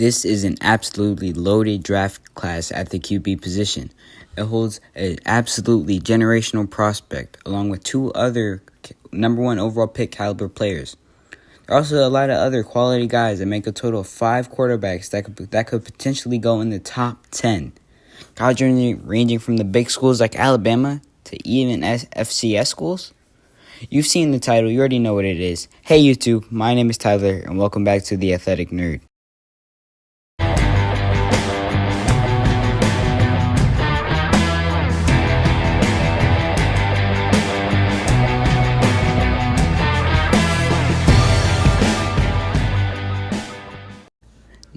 This is an absolutely loaded draft class at the QB position. It holds an absolutely generational prospect, along with two other number one overall pick caliber players. There are also a lot of other quality guys that make a total of 5 quarterbacks that could potentially go in the top 10. College ranging from the big schools like Alabama to even FCS schools. You've seen the title, you already know what it is. Hey YouTube, my name is Tyler, and welcome back to The Athletic Nerd.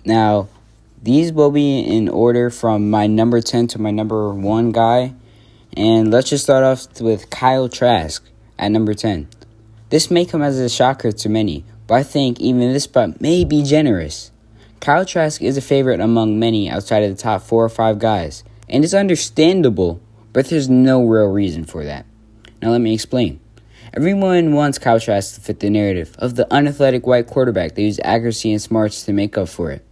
Now, these will be in order from my number 10 to my number 1 guy. And let's just start off with Kyle Trask at number 10. This may come as a shocker to many, but I think even this spot may be generous. Kyle Trask is a favorite among many outside of the top 4 or 5 guys. And it's understandable, but there's no real reason for that. Now let me explain. Everyone wants Kyle Trask to fit the narrative of the unathletic white quarterback that uses accuracy and smarts to make up for it,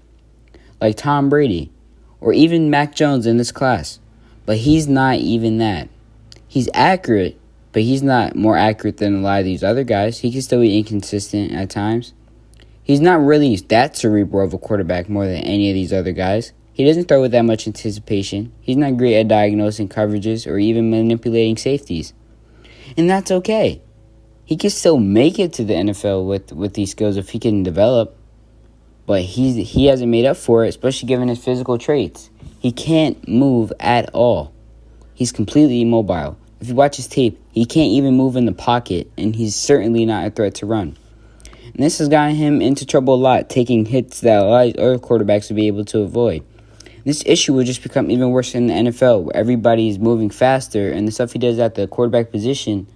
like Tom Brady, or even Mac Jones in this class. But he's not even that. He's accurate, but he's not more accurate than a lot of these other guys. He can still be inconsistent at times. He's not really that cerebral of a quarterback more than any of these other guys. He doesn't throw with that much anticipation. He's not great at diagnosing coverages or even manipulating safeties. And that's okay. He can still make it to the NFL with these skills if he can develop. But he hasn't made up for it, especially given his physical traits. He can't move at all. He's completely immobile. If you watch his tape, he can't even move in the pocket, and he's certainly not a threat to run. And this has gotten him into trouble a lot, taking hits that a lot of other quarterbacks would be able to avoid. This issue will just become even worse in the NFL, where everybody's moving faster, and the stuff he does at the quarterback position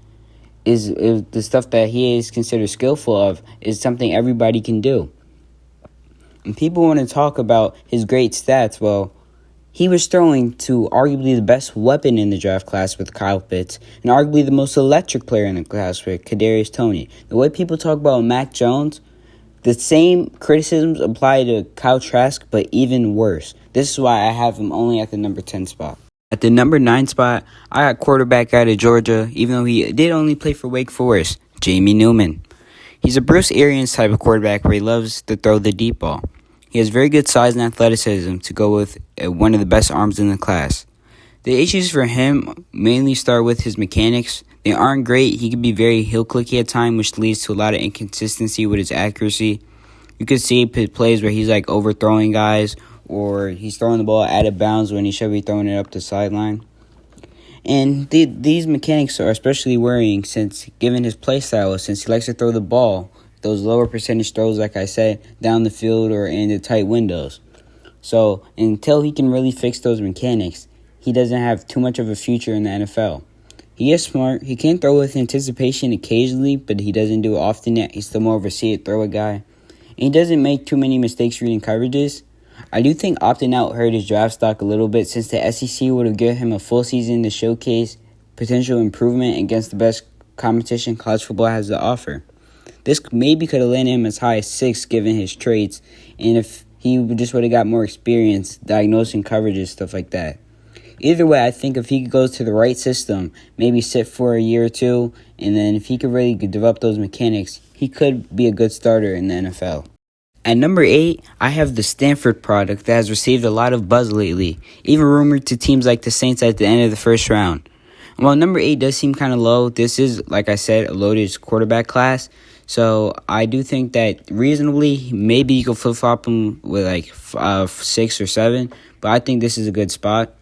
is the stuff that he is considered skillful of, is something everybody can do. And people want to talk about his great stats. Well, he was throwing to arguably the best weapon in the draft class with Kyle Pitts, and arguably the most electric player in the class with Kadarius Toney. The way people talk about Mac Jones, the same criticisms apply to Kyle Trask, but even worse. This is why I have him only at the number 10 spot. At the number 9 spot, I got quarterback out of Georgia, even though he did only play for Wake Forest, Jamie Newman. He's a Bruce Arians type of quarterback where he loves to throw the deep ball. He has very good size and athleticism to go with one of the best arms in the class. The issues for him mainly start with his mechanics. They aren't great. He can be very heel-clicky at times, which leads to a lot of inconsistency with his accuracy. You could see plays where he's like overthrowing guys, or he's throwing the ball out of bounds when he should be throwing it up the sideline. And these mechanics are especially worrying given his play style, since he likes to throw the ball, those lower percentage throws, like I said, down the field or in the tight windows. So until he can really fix those mechanics, he doesn't have too much of a future in the NFL. He is smart. He can throw with anticipation occasionally, but he doesn't do it often yet. He's still more of a see-it-throw-it guy. And he doesn't make too many mistakes reading coverages. I do think opting out hurt his draft stock a little bit, since the SEC would have given him a full season to showcase potential improvement against the best competition college football has to offer. This maybe could have landed him as high as 6 given his traits, and if he just would have got more experience diagnosing coverages, stuff like that. Either way, I think if he goes to the right system, maybe sit for a year or two, and then if he could really develop those mechanics, he could be a good starter in the NFL. At number 8, I have the Stanford product that has received a lot of buzz lately, even rumored to teams like the Saints at the end of the first round. While number 8 does seem kind of low, this is, like I said, a loaded quarterback class. So I do think that reasonably, maybe you could flip-flop him with like 6 or 7. But I think this is a good spot.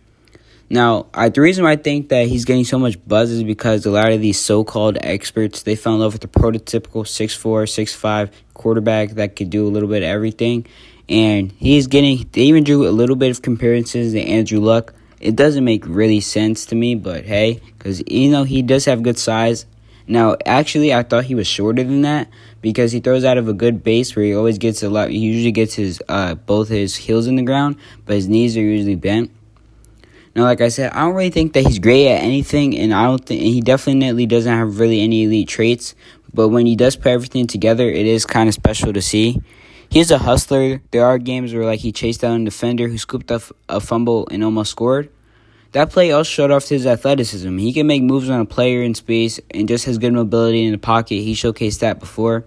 Now, the reason why I think that he's getting so much buzz is because a lot of these so-called experts, they fell in love with the prototypical 6'4", 6'5" quarterback that could do a little bit of everything. And they even drew a little bit of comparisons to Andrew Luck. It doesn't make really sense to me, but hey, because he does have good size. Now, actually, I thought he was shorter than that because he throws out of a good base where he always gets a lot. He usually gets both his heels in the ground, but his knees are usually bent. Now, like I said, I don't really think that he's great at anything, and he definitely doesn't have really any elite traits. But when he does put everything together, it is kind of special to see. He's a hustler. There are games where he chased down a defender who scooped up a fumble and almost scored. That play also showed off his athleticism. He can make moves on a player in space and just has good mobility in the pocket. He showcased that before.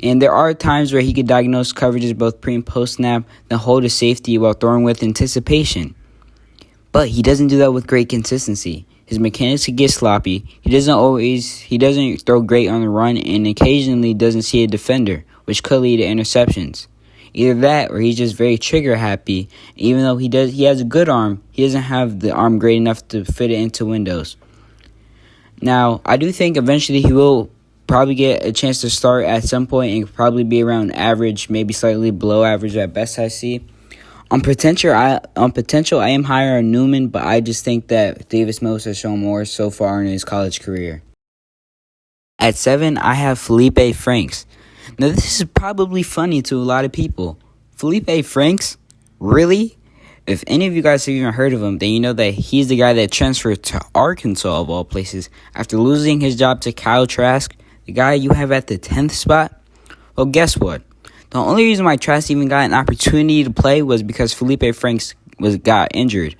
And there are times where he could diagnose coverages both pre and post snap, then hold his safety while throwing with anticipation. But he doesn't do that with great consistency. His mechanics can get sloppy. He doesn't throw great on the run and occasionally doesn't see a defender, which could lead to interceptions. Either that or he's just very trigger happy. Even though he has a good arm, he doesn't have the arm great enough to fit it into windows. Now, I do think eventually he will probably get a chance to start at some point and probably be around average, maybe slightly below average at best I see. On potential, I am higher on Newman, but I just think that Davis Mills has shown more so far in his college career. At 7, I have Felipe Franks. Now, this is probably funny to a lot of people. Felipe Franks? Really? If any of you guys have even heard of him, then you know that he's the guy that transferred to Arkansas, of all places, after losing his job to Kyle Trask, the guy you have at the 10th spot. Well, guess what? The only reason why Trask even got an opportunity to play was because Felipe Franks got injured.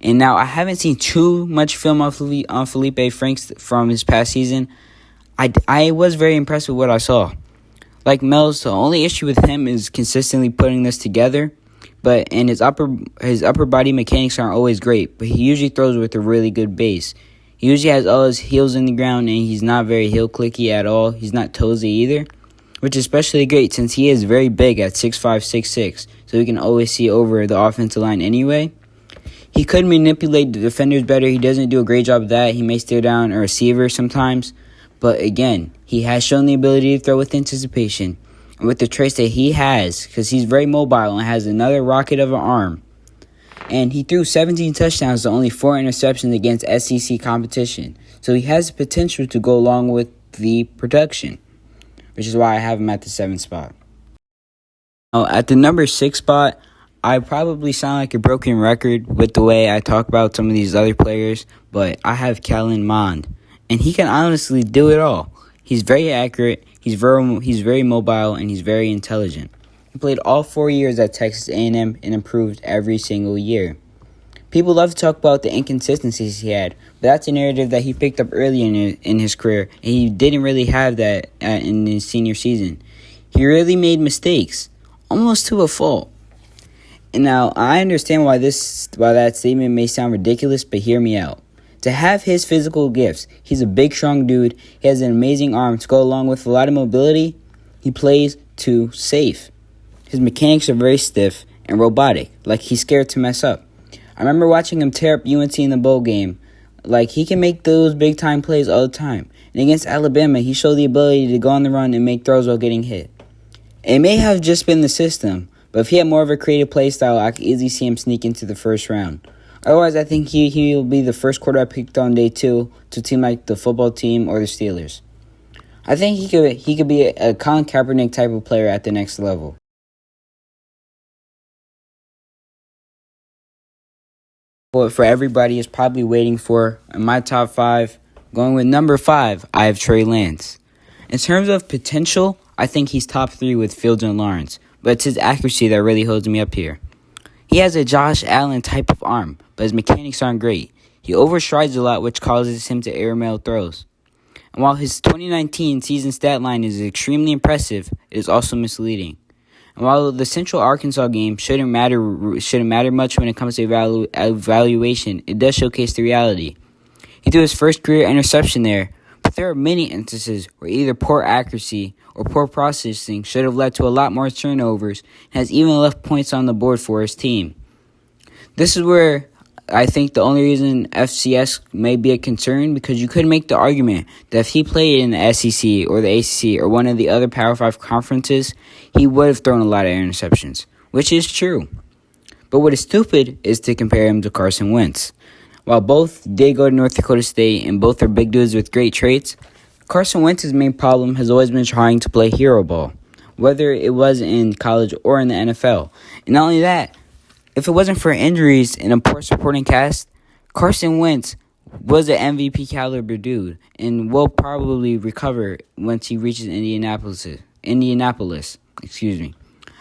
And now I haven't seen too much film on Felipe Franks from his past season. I was very impressed with what I saw. Like Mills, the only issue with him is consistently putting this together. And his upper body mechanics aren't always great, but he usually throws with a really good base. He usually has all his heels in the ground, and he's not very heel clicky at all. He's not toesy either, which is especially great since he is very big at 6'5", 6'6", so he can always see over the offensive line anyway. He could manipulate the defenders better. He doesn't do a great job of that. He may steal down a receiver sometimes, but again, he has shown the ability to throw with anticipation. And with the traits that he has, because he's very mobile and has another rocket of an arm. And he threw 17 touchdowns to only 4 interceptions against SEC competition. So he has the potential to go along with the production, which is why I have him at the 7th spot. Now, at the number 6 spot, I probably sound like a broken record with the way I talk about some of these other players, but I have Kellen Mond. And he can honestly do it all. He's very accurate, he's very mobile, and he's very intelligent. He played all 4 years at Texas A&M and improved every single year. People love to talk about the inconsistencies he had, but that's a narrative that he picked up early in his career, and he didn't really have that in his senior season. He really made mistakes, almost to a fault. And now, I understand why that statement may sound ridiculous, but hear me out. To have his physical gifts, he's a big, strong dude. He has an amazing arm to go along with a lot of mobility. He plays too safe. His mechanics are very stiff and robotic, like he's scared to mess up. I remember watching him tear up UNC in the bowl game. Like, he can make those big-time plays all the time. And against Alabama, he showed the ability to go on the run and make throws while getting hit. It may have just been the system, but if he had more of a creative play style, I could easily see him sneak into the first round. Otherwise, I think he will be the first quarterback picked on day 2 to a team like the football team or the Steelers. I think he could be a Colin Kaepernick type of player at the next level. What for everybody is probably waiting for in my top 5, going with number 5, I have Trey Lance. In terms of potential, I think he's top 3 with Fields and Lawrence, but it's his accuracy that really holds me up here. He has a Josh Allen type of arm, but his mechanics aren't great. He overstrides a lot, which causes him to airmail throws. And while his 2019 season stat line is extremely impressive, it is also misleading. And while the Central Arkansas game shouldn't matter much when it comes to evaluation, it does showcase the reality. He threw his first career interception there, but there are many instances where either poor accuracy or poor processing should have led to a lot more turnovers and has even left points on the board for his team. This is where I think the only reason FCS may be a concern, because you could make the argument that if he played in the SEC or the ACC or one of the other Power 5 conferences, he would have thrown a lot of interceptions, which is true. But what is stupid is to compare him to Carson Wentz. While both did go to North Dakota State and both are big dudes with great traits, Carson Wentz's main problem has always been trying to play hero ball, whether it was in college or in the NFL. And not only that, if it wasn't for injuries and a poor supporting cast, Carson Wentz was an MVP caliber dude and will probably recover once he reaches Indianapolis.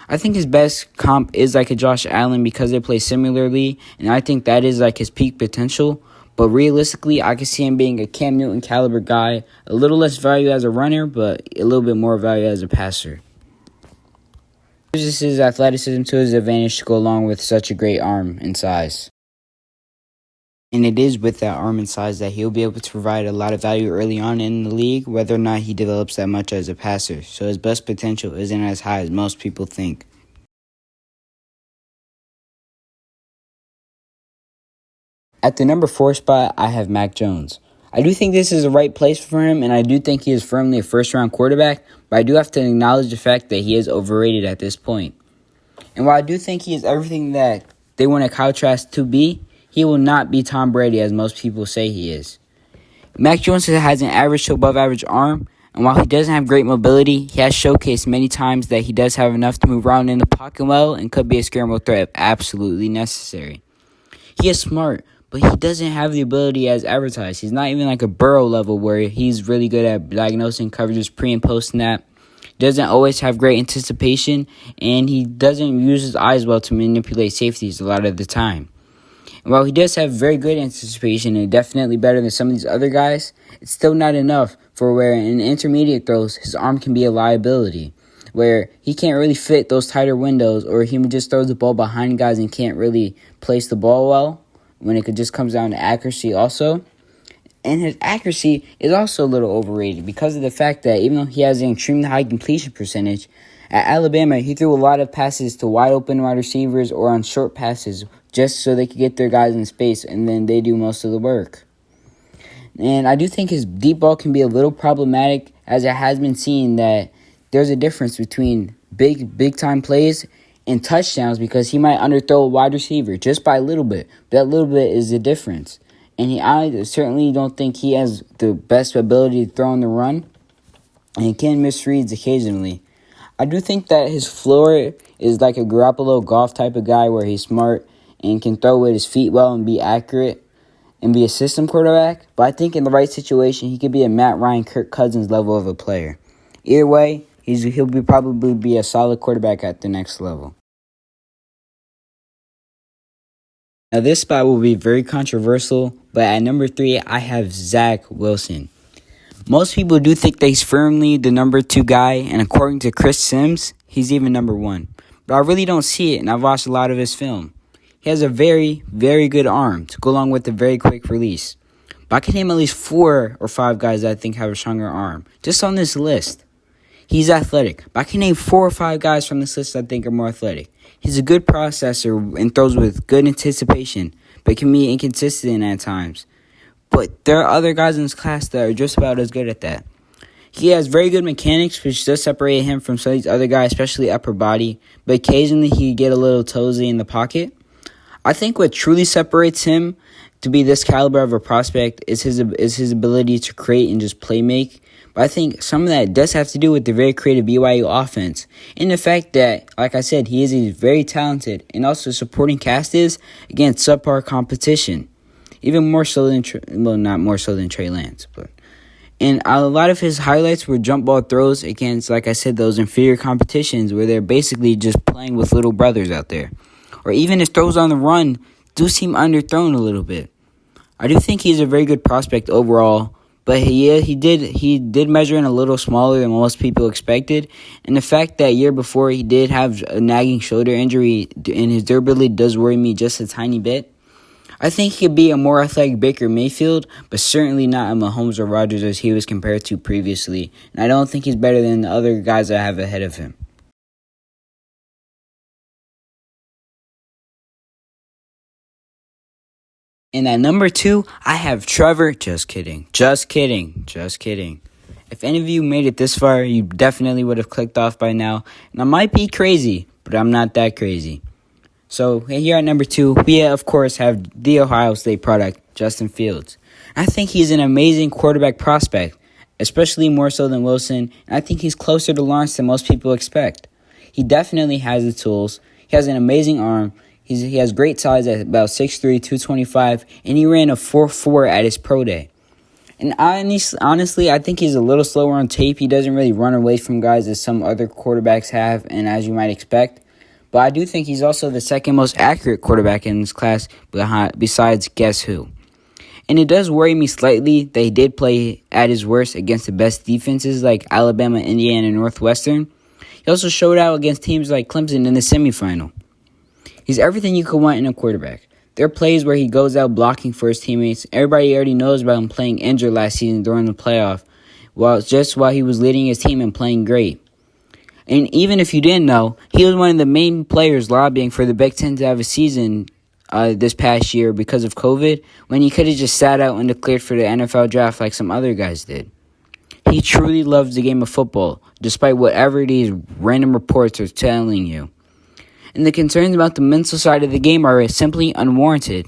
I think his best comp is like a Josh Allen because they play similarly, and I think that is like his peak potential. But realistically, I can see him being a Cam Newton caliber guy, a little less value as a runner, but a little bit more value as a passer. Uses his athleticism to his advantage to go along with such a great arm and size. And it is with that arm and size that he'll be able to provide a lot of value early on in the league, whether or not he develops that much as a passer. So his best potential isn't as high as most people think. At the number 4 spot, I have Mac Jones. I do think this is the right place for him, and I do think he is firmly a first-round quarterback, but I do have to acknowledge the fact that he is overrated at this point. And while I do think he is everything that they want a Kyle Trask to be, he will not be Tom Brady as most people say he is. Mac Jones has an average to above average arm, and while he doesn't have great mobility, he has showcased many times that he does have enough to move around in the pocket well and could be a scramble threat if absolutely necessary. He is smart, but he doesn't have the ability as advertised. He's not even like a Burrow level where he's really good at diagnosing coverages pre and post snap. Doesn't always have great anticipation, and he doesn't use his eyes well to manipulate safeties a lot of the time. And while he does have very good anticipation and definitely better than some of these other guys, it's still not enough for where in intermediate throws, his arm can be a liability, where he can't really fit those tighter windows, or he just throws the ball behind guys and can't really place the ball well, when it just comes down to accuracy also. And his accuracy is also a little overrated because of the fact that even though he has an extremely high completion percentage, at Alabama, he threw a lot of passes to wide open wide receivers or on short passes just so they could get their guys in space, and then they do most of the work. And I do think his deep ball can be a little problematic, as it has been seen that there's a difference between big time plays and touchdowns, because he might underthrow a wide receiver just by a little bit. But that little bit is the difference. And I certainly don't think he has the best ability to throw on the run, and he can misreads occasionally. I do think that his floor is like a Garoppolo golf type of guy where he's smart and can throw with his feet well and be accurate and be a system quarterback. But I think in the right situation, he could be a Matt Ryan, Kirk Cousins level of a player. Either way, he'll probably be a solid quarterback at the next level. Now, this spot will be very controversial, but at number 3, I have Zach Wilson. Most people do think that he's firmly the number 2 guy, and according to Chris Sims, he's even number 1. But I really don't see it, and I've watched a lot of his film. He has a very, very good arm to go along with a very quick release. But I can name at least 4 or 5 guys that I think have a stronger arm, just on this list. He's athletic, but I can name 4 or 5 guys from this list that I think are more athletic. He's a good processor and throws with good anticipation, but can be inconsistent at times. But there are other guys in this class that are just about as good at that. He has very good mechanics, which does separate him from some of these other guys, especially upper body, but occasionally he get a little toesy in the pocket. I think what truly separates him to be this caliber of a prospect is his ability to create and just play make. But I think some of that does have to do with the very creative BYU offense and the fact that, like I said, he is very talented, and also supporting cast is against subpar competition, even more so than not more so than Trey Lance, but. And a lot of his highlights were jump ball throws against, like I said, those inferior competitions where they're basically just playing with little brothers out there. Or even his throws on the run do seem underthrown a little bit. I do think he's a very good prospect overall, but he did measure in a little smaller than most people expected. And the fact that year before he did have a nagging shoulder injury and his durability does worry me just a tiny bit. I think he could be a more athletic Baker Mayfield, but certainly not a Mahomes or Rodgers as he was compared to previously. And I don't think he's better than the other guys I have ahead of him. And at number 2, I have Trevor. Just kidding. If any of you made it this far, you definitely would have clicked off by now. And I might be crazy, but I'm not that crazy. So here at number 2, we of course have the Ohio State product, Justin Fields. I think he's an amazing quarterback prospect, especially more so than Wilson, and I think he's closer to Lawrence than most people expect. He definitely has the tools. He has an amazing arm. He has great size at about 6'3", 225, and he ran a 4.4 at his pro day. And honestly, I think he's a little slower on tape. He doesn't really run away from guys as some other quarterbacks have, and as you might expect. But I do think he's also the second most accurate quarterback in this class besides guess who. And it does worry me slightly that he did play at his worst against the best defenses like Alabama, Indiana, and Northwestern. He also showed out against teams like Clemson in the semifinal. He's everything you could want in a quarterback. There are plays where he goes out blocking for his teammates. Everybody already knows about him playing injured last season during the playoff, while he was leading his team and playing great. And even if you didn't know, he was one of the main players lobbying for the Big Ten to have a season this past year because of COVID, when he could have just sat out and declared for the NFL draft like some other guys did. He truly loves the game of football, despite whatever these random reports are telling you. And the concerns about the mental side of the game are simply unwarranted.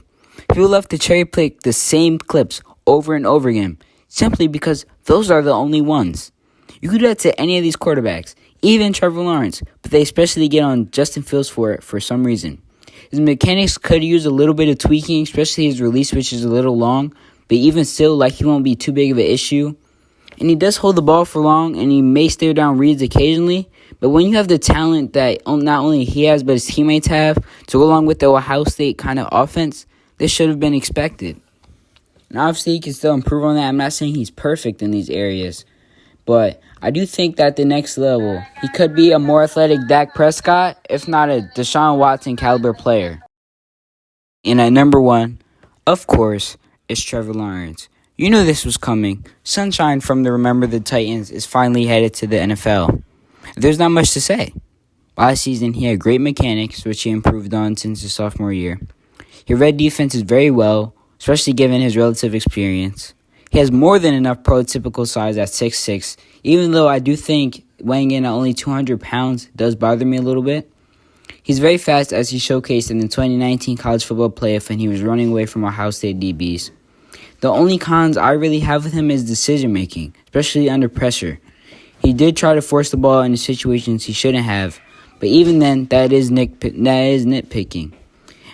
People love to cherry pick the same clips over and over again, simply because those are the only ones. You could do that to any of these quarterbacks, even Trevor Lawrence, but they especially get on Justin Fields for it for some reason. His mechanics could use a little bit of tweaking, especially his release, which is a little long, but even still, he won't be too big of an issue. And he does hold the ball for long, and he may stare down reads occasionally. But when you have the talent that not only he has, but his teammates have, to go along with the Ohio State kind of offense, this should have been expected. And obviously, he can still improve on that. I'm not saying he's perfect in these areas. But I do think that the next level, he could be a more athletic Dak Prescott, if not a Deshaun Watson caliber player. And at number 1, of course, is Trevor Lawrence. You knew this was coming. Sunshine from the Remember the Titans is finally headed to the NFL. There's not much to say. Last season, he had great mechanics, which he improved on since his sophomore year. He read defenses very well, especially given his relative experience. He has more than enough prototypical size at 6'6", even though I do think weighing in at only 200 pounds does bother me a little bit. He's very fast, as he showcased in the 2019 college football playoff when he was running away from Ohio State DBs. The only cons I really have with him is decision-making, especially under pressure. He did try to force the ball into situations he shouldn't have, but even then, that is nitpicking.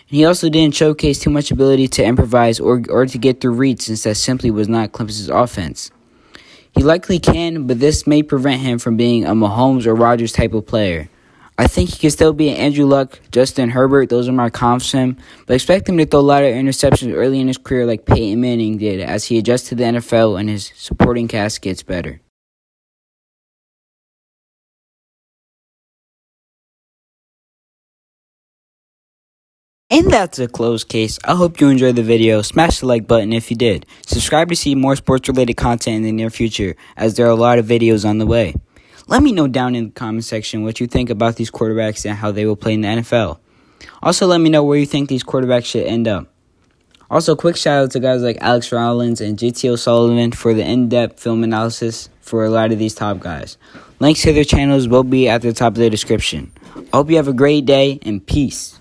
He also didn't showcase too much ability to improvise or to get through reads, since that simply was not Clemson's offense. He likely can, but this may prevent him from being a Mahomes or Rodgers type of player. I think he can still be an Andrew Luck, Justin Herbert. Those are my comps to him, but expect him to throw a lot of interceptions early in his career like Peyton Manning did as he adjusts to the NFL and his supporting cast gets better. And that's a closed case. I hope you enjoyed the video. Smash the like button if you did. Subscribe to see more sports-related content in the near future, as there are a lot of videos on the way. Let me know down in the comment section what you think about these quarterbacks and how they will play in the NFL. Also, let me know where you think these quarterbacks should end up. Also, quick shout out to guys like Alex Rollins and JT O'Sullivan for the in-depth film analysis for a lot of these top guys. Links to their channels will be at the top of the description. I hope you have a great day, and peace.